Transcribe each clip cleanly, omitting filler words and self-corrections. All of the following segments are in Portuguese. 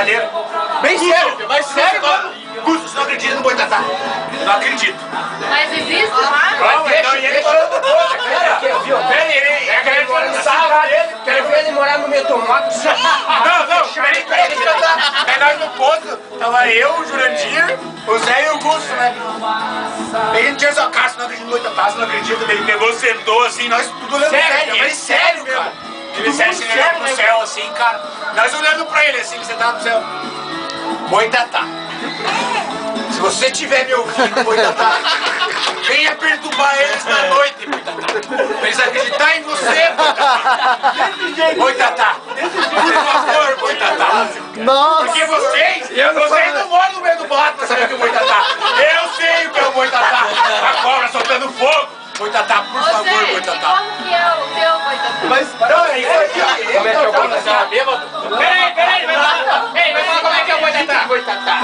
brincadeira. Bem sério, mas sério, mano. Gusto, você não acredita no Boitatá? Não acredito. Mas existe? Não, ele falando do Boitatá, cara. Pera aí, é que ele falando do sarro dele. Quero ver ele morar no Metromoto. Não, peraí. É nós no posto. Tava eu, o Jurandir, o Zé e o Gusto, né? Aí ele tinha sua cara, você não acredita no Boitatá, você não acredita. Ele pegou, sentou assim, nós tudo olhando sério, mas sério, cara. Ele sério, assim, olhando pro céu assim, cara. Nós olhando pra ele assim, você tava no céu. Boitatá. Se você tiver me ouvindo, Boitatá, venha perturbar eles na noite, Boitatá. Pra eles acreditarem em você, Boitatá. Boitatá. Por favor, Boitatá. Nossa! Porque vocês não moram no meio do mato pra saber o que é o Boitatá. Eu sei o que é o Boitatá. A cobra soltando fogo. Boitatá, por favor, Boitatá. Como que é o teu Boitatá? Mas, não, é isso aqui. Como é que é o Boitatá? Peraí, vai falar. Ei, vai falar como é que é o Boitatá.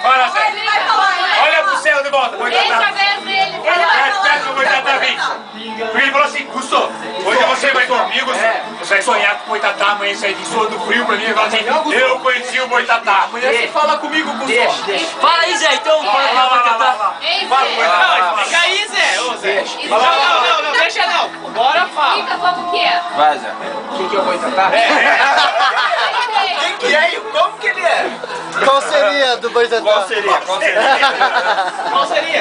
Fala, Zé. Ele vai falar. Olha pro céu de volta, Deixa a Boitatá. vez dele. Ele vai falar. Espera que o Boitatá vem. Porque ele falou assim, Gusto, hoje você vai dormir, Gusto. Você vai sonhar com o Boitatá, amanhã você vai suando frio pra mim. Ele falou assim, eu conheci o Boitatá. Amanhã você fala comigo, Gusto. Fala aí, Zé, então. Fala aí, Boitatá. Ei, Fala, Zé. Boitatá. Fica aí, Zé. Ô, Zé. Isso Não, deixa não. Bora, fala. Explica como que é. Vai, Zé. Quem que é o Boitatá? Quem E aí, como que ele é? Qual seria do Boitatá? Qual seria?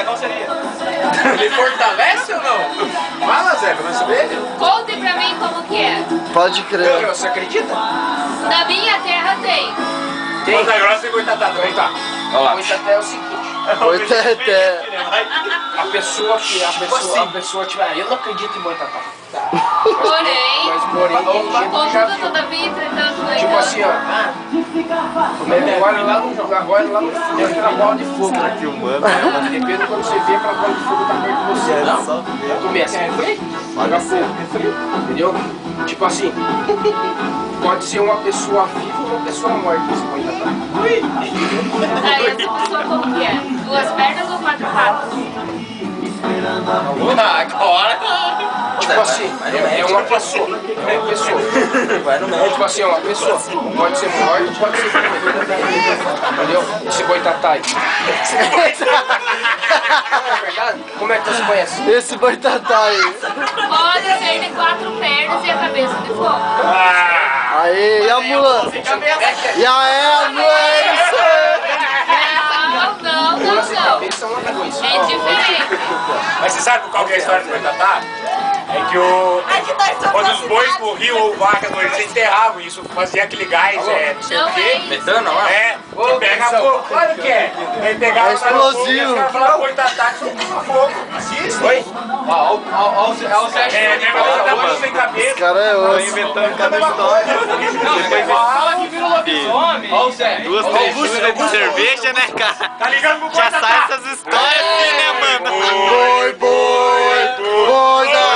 Qual seria? Ele fortalece ou não? Fala, Zé, pra nós saber. Conte pra mim como que é. Pode crer. Você acredita? Na minha terra tem. Ponta Grossa e Boitatá também tá. Olha lá. Boitatá é o seguinte. Boitatá. A pessoa tiver. Eu não acredito em Boitatá. Porém, Porém, contudo, todavia, entretanto, no tipo entanto. assim, ó. Agora lá no dentro da bola de fogo. Tá filmando. Depende de quando você vê aquela bola de fogo tá perto de você. Não. Começa a joga fogo. Entendeu? Tipo assim. Pode ser uma pessoa viva ou uma pessoa morta. Esse Boitatá. Aí essa pessoa como que é? Duas pernas ou quatro patas? Agora. Tipo assim, é uma pessoa. É uma pessoa. Vai no médico. Tipo assim, é uma pessoa. Pode ser morte, pode ser viva. Entendeu? Esse Boitatá aí. É verdade? Como é que você conhece? Esse Boitatá aí. Pode ser de quatro pernas e a cabeça de fogo. Aí, e a mula? E aí, a mula é Essa Não. cabeça é uma coisa. É diferente. Mas você sabe qual que é a história do Boitatá? É que quando os bois morriam ou vacas morriam, eles enterravam isso, fazia aquele gás, não sei o Não quê. é. Metano, ó. É, que pega fogo, claro que é. Aí pegava É explosivo. os caras falavam Boitatá que soltava fogo. Assiste. Oi? Ó, o Zé É, minha galera tá muito sem cabeça. Esse cara é osso. Inventando cada história. Fala que vira lobisomem. Ó, o Zé. Duas, três churas de cerveja, né, cara? Tá ligando pro Já Boitatá? sai essas histórias assim, né, mano? Boi, boi da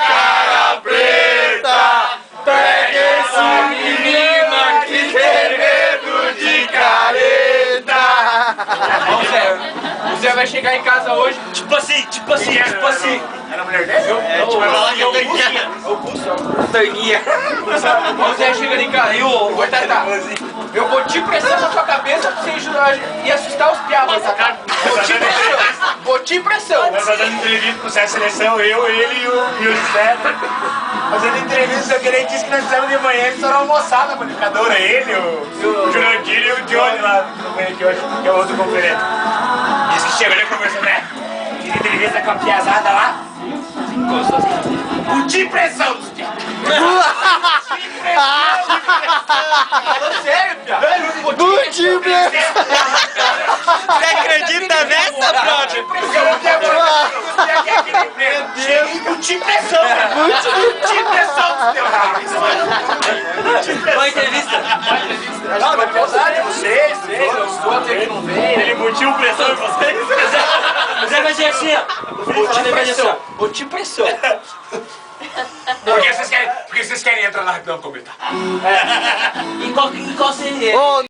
cara preta. Pega essa menina que tem medo de careta. Ó, o Zé. O Zé vai chegar em casa hoje. Tipo assim. Era a mulher dele? O Zé chega em casa e o Boitatá. Eu vou te pressão na sua cabeça pra você e assustar os piados. Vou te pressão. Nós fazendo entrevista pro Zé Seleção, eu, ele e o José. Fazendo entrevista, eu queria disse que nós fizemos de manhã, eles foram almoçar na panificadora, ele, o Jurandir e o Johnny lá, que hoje que é o outro conferente. Disse que chegou ali e conversou, né? Fiz entrevista com a piazada lá. O de pressão dos piados. Sério, piado? Multiple. Você acredita nessa, brother? O de pressão, cara. O de pressão dos teus. Vai entrevista. Não, vai pesar de vocês, os outros aí que não veio. Ele mutiu pressão em vocês. O Zé vai dizer assim, ó. Vou te pressão. Por que vocês querem entrar lá rapidão comentar? E qual seria? Ô,